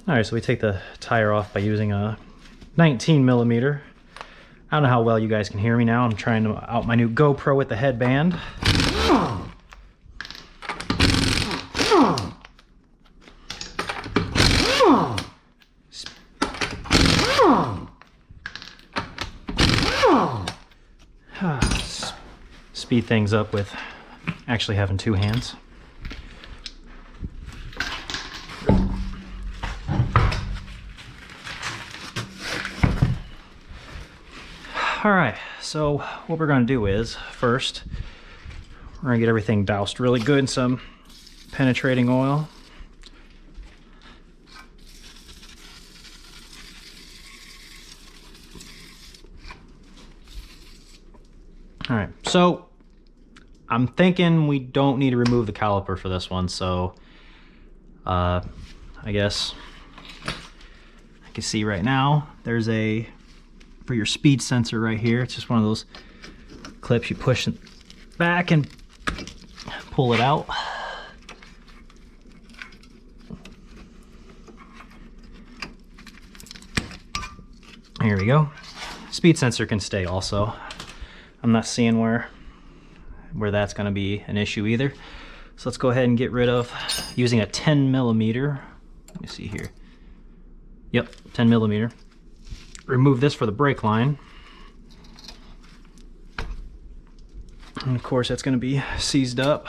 All right, so we take the tire off by using a 19 millimeter. I don't know how well you guys can hear me now. I'm trying out my new GoPro with the headband. Speed things up with actually having two hands. All right, so what we're going to do is, first, we're going to get everything doused really good in some penetrating oil. All right, so I'm thinking we don't need to remove the caliper for this one, so I guess I can see right now there's a, for your speed sensor right here, it's just one of those clips you push back and pull it out. Here we go. Speed sensor can stay also. I'm not seeing where that's going to be an issue either. So let's go ahead and get rid of, using a 10 millimeter. Let me see here. Yep, 10 millimeter. Remove this for the brake line. And of course that's going to be seized up.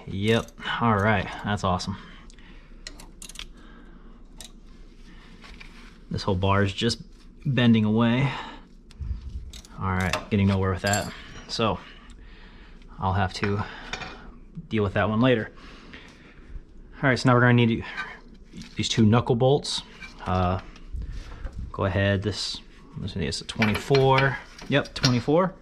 Yep, all right, that's awesome. This whole bar is just bending away. All right, getting nowhere with that. So I'll have to deal with that one later. All right, so now we're gonna need these two knuckle bolts. Go ahead, this is a 24. Yep, 24.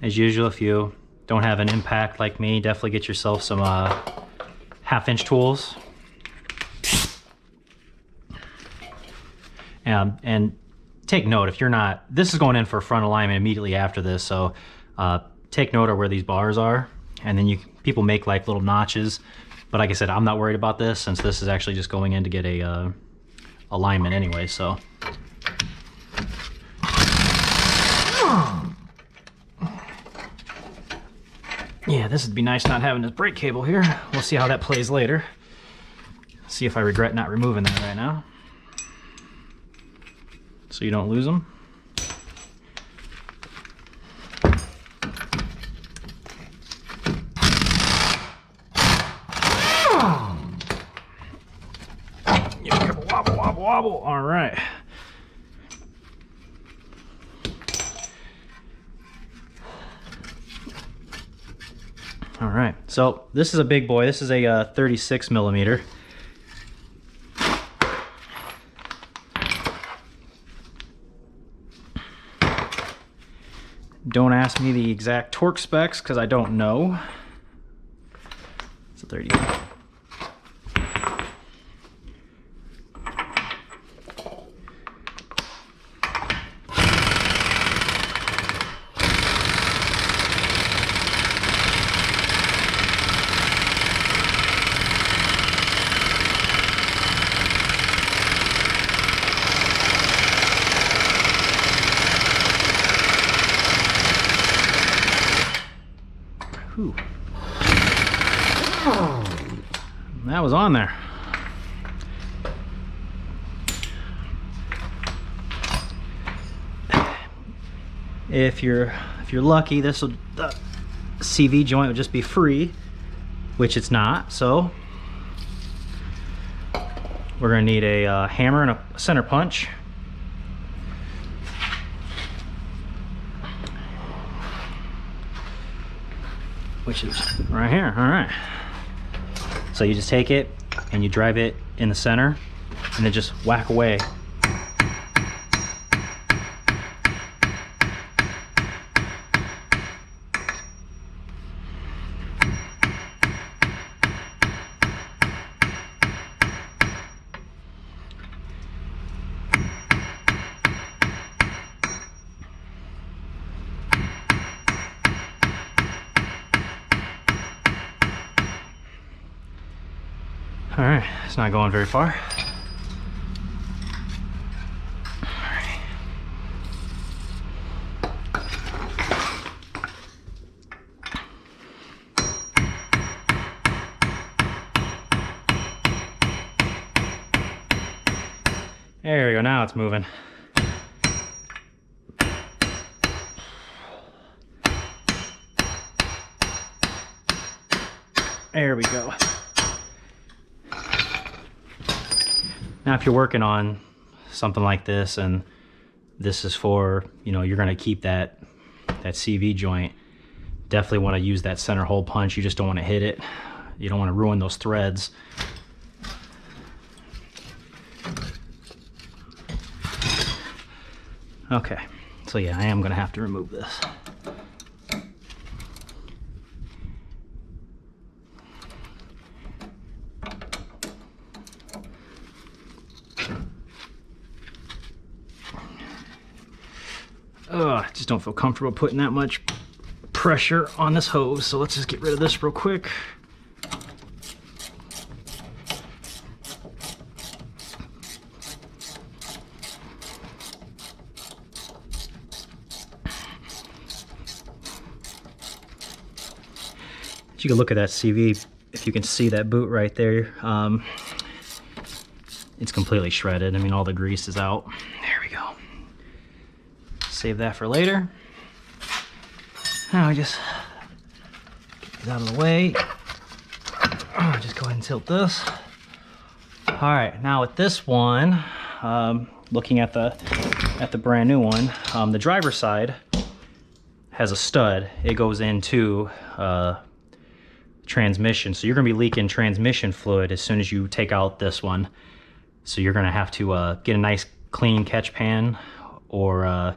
As usual, if you don't have an impact like me, definitely get yourself some 1/2-inch tools. And take note, if you're not, this is going in for front alignment immediately after this, so take note of where these bars are, and then people make like little notches, but like I said, I'm not worried about this since this is actually just going in to get a alignment anyway, so. Yeah, this would be nice not having this brake cable here. We'll see how that plays later. See if I regret not removing that right now. So you don't lose them. Yeah, careful, wobble, wobble, wobble. All right. All right, so this is a big boy. This is a 36 millimeter. Don't ask me the exact torque specs because I don't know. It's a 30. Whew. That was on there. If you're lucky, the CV joint will just be free, which it's not. So we're gonna need a hammer and a center punch. Which is right here. All right, so you just take it and you drive it in the center and then just whack away. All right, it's not going very far. There we go, now it's moving. There we go. Now if you're working on something like this and this is for, you know, you're gonna keep that CV joint, definitely wanna use that center hole punch. You just don't wanna hit it. You don't wanna ruin those threads. Okay, so yeah, I am gonna have to remove this. I just don't feel comfortable putting that much pressure on this hose, so let's just get rid of this real quick. You can look at that CV, if you can see that boot right there. It's completely shredded. I mean, all the grease is out. There we go. Save that for later. Now I just get it out of the way. Just go ahead and tilt this. All right, now with this one, looking at the brand new one, the driver's side has a stud. It goes into transmission, so you're going to be leaking transmission fluid as soon as you take out this one. So you're going to have to get a nice clean catch pan, or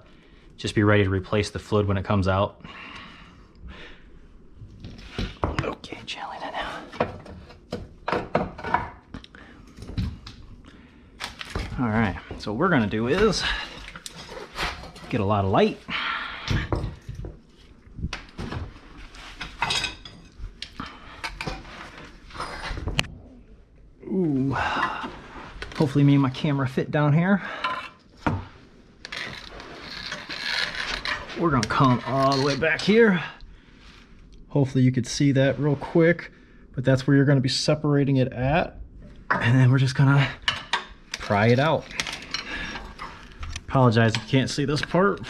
just be ready to replace the fluid when it comes out. Okay, gently now. All right, so what we're going to do is get a lot of light. Ooh, hopefully me and my camera fit down here. We're gonna come all the way back here. Hopefully you could see that real quick, but that's where you're gonna be separating it at. And then we're just gonna pry it out. Apologize if you can't see this part.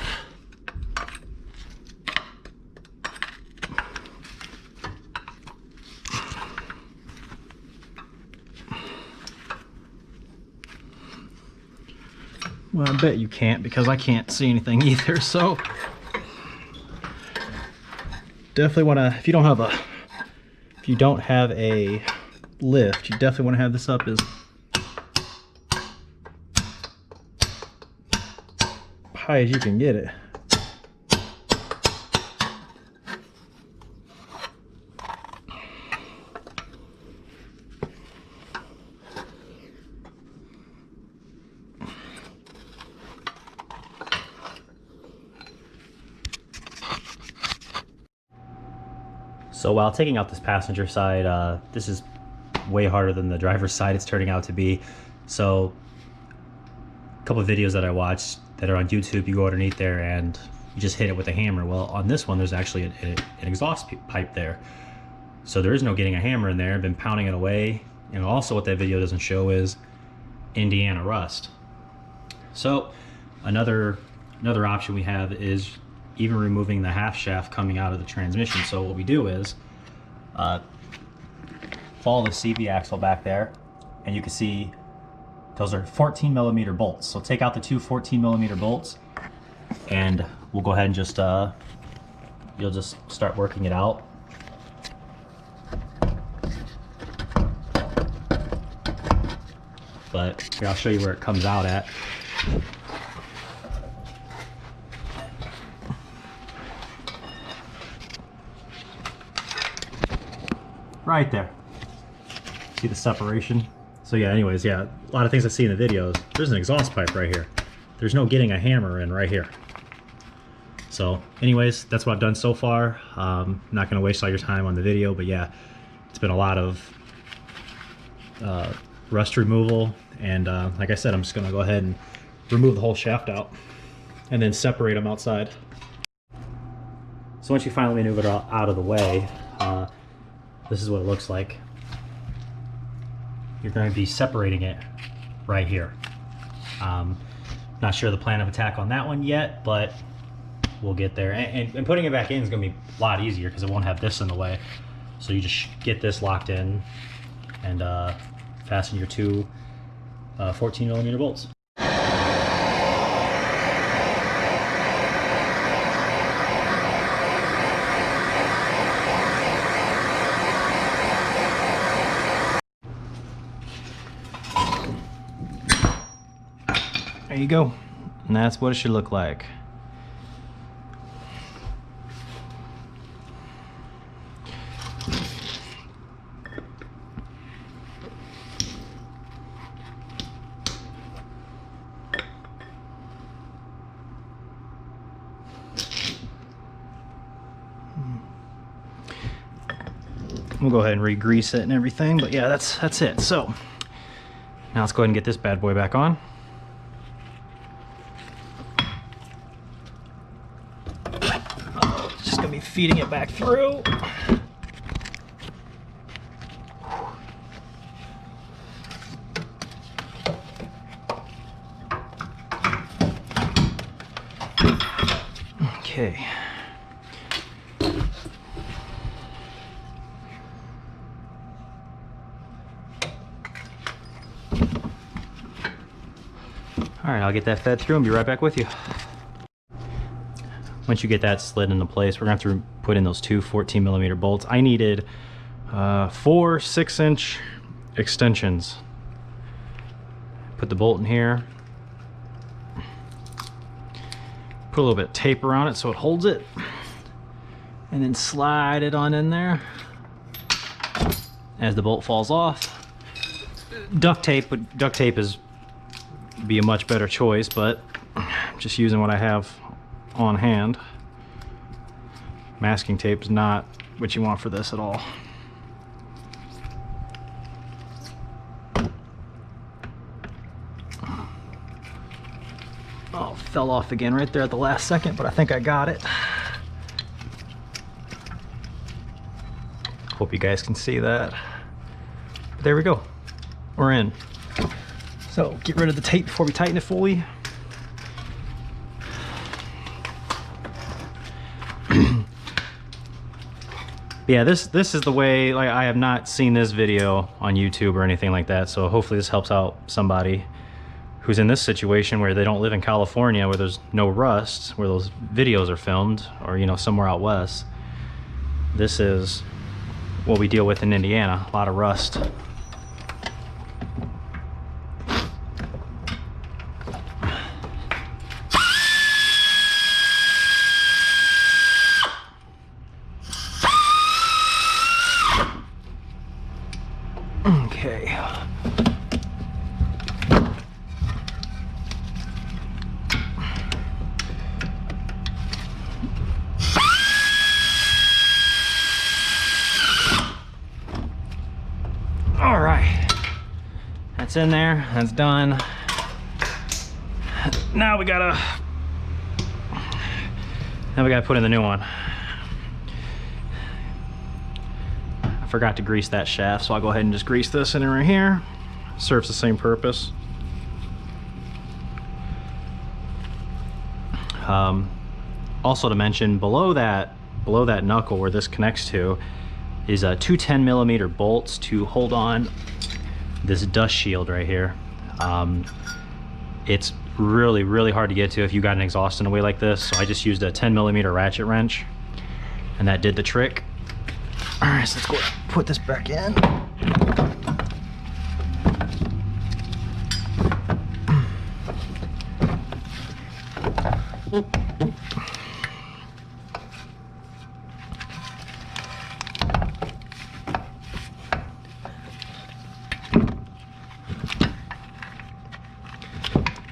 Well, I bet you can't, because I can't see anything either. So definitely want to, if you don't have a lift, you definitely want to have this up as high as you can get it. So while taking out this passenger side, this is way harder than the driver's side it's turning out to be. So a couple of videos that I watched that are on YouTube, you go underneath there and you just hit it with a hammer. Well, on this one, there's actually an exhaust pipe there. So there is no getting a hammer in there. I've been pounding it away. And also what that video doesn't show is Indiana rust. So another option we have is even removing the half shaft coming out of the transmission. So what we do is follow the CV axle back there, and you can see those are 14mm bolts. So take out the two 14mm bolts, and we'll go ahead and just you'll just start working it out. But here, I'll show you where it comes out at. Right there. See the separation? So yeah, anyways, yeah, a lot of things I see in the videos. There's an exhaust pipe right here. There's no getting a hammer in right here. So anyways, that's what I've done so far. I'm not gonna waste all your time on the video, but yeah, it's been a lot of rust removal, and like I said, I'm just gonna go ahead and remove the whole shaft out and then separate them outside. So once you finally maneuver it out of the way, this is what it looks like. You're going to be separating it right here. Not sure the plan of attack on that one yet, but we'll get there. And putting it back in is going to be a lot easier because it won't have this in the way. So you just get this locked in and fasten your two 14mm bolts. There you go, and that's what it should look like. We'll go ahead and re-grease it and everything, but yeah, that's it. So now let's go ahead and get this bad boy back on. Just gonna be feeding it back through. Okay. All right, I'll get that fed through and be right back with you. Once you get that slid into place, we're gonna have to put in those two 14mm bolts. I needed 4 6-inch extensions. Put the bolt in here. Put a little bit of tape around it so it holds it. And then slide it on in there as the bolt falls off. Duct tape, but duct tape is be a much better choice, but I'm just using what I have on hand. Masking tape is not what you want for this at all. Oh, fell off again right there at the last second, but I think I got it. Hope you guys can see that. But there we go. We're in. So get rid of the tape before we tighten it fully. Yeah, this is the way. Like, I have not seen this video on YouTube or anything like that, so hopefully this helps out somebody who's in this situation where they don't live in California, where there's no rust, where those videos are filmed, or you know, somewhere out west. This is what we deal with in Indiana, a lot of rust. Okay. All right. That's in there. That's done. Now we gotta put in the new one. I forgot to grease that shaft, so I'll go ahead and just grease this in right here. Serves the same purpose. Also to mention, below that knuckle where this connects to is two 10mm bolts to hold on this dust shield right here. It's really hard to get to if you got an exhaust in a way like this, so I just used a 10mm ratchet wrench and that did the trick. All right, so let's go put this back in.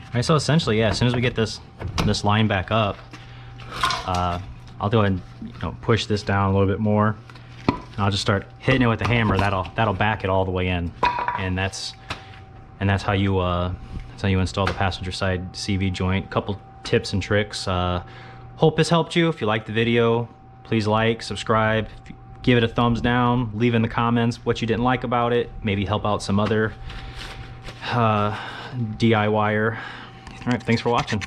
All right, so essentially, yeah, as soon as we get this line back up, I'll go ahead and push this down a little bit more. And I'll just start hitting it with the hammer. That'll back it all the way in, and that's how you install the passenger side CV joint. Couple tips and tricks. Hope this helped you. If you liked the video, please like, subscribe, give it a thumbs down, leave in the comments what you didn't like about it, maybe help out some other DIYer. All right, thanks for watching.